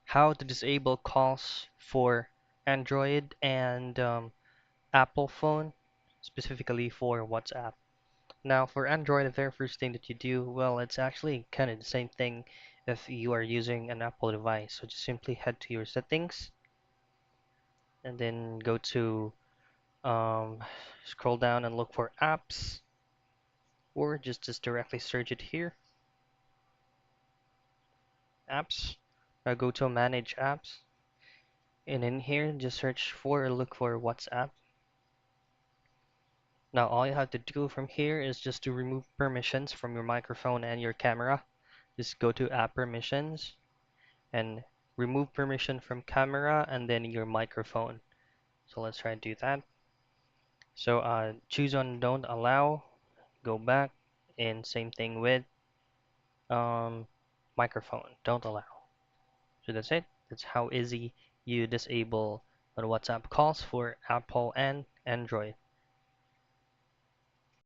how to disable calls for Android and Apple phone, specifically for WhatsApp. Now, for Android, the very first thing that you do, well, it's actually kind of the same thing if you are using an Apple device. So just simply head to your settings and then go to um, scroll down and look for apps, or just directly search it here, apps. Go to manage apps, and in here, just search for or look for WhatsApp. Now, all you have to do from here is just to remove permissions from your microphone and your camera. Just go to app permissions and remove permission from camera and then your microphone. So let's try to do that. So choose on don't allow, go back, and same thing with um, microphone, don't allow. So that's it. That's how easy you disable on WhatsApp calls for Apple and Android.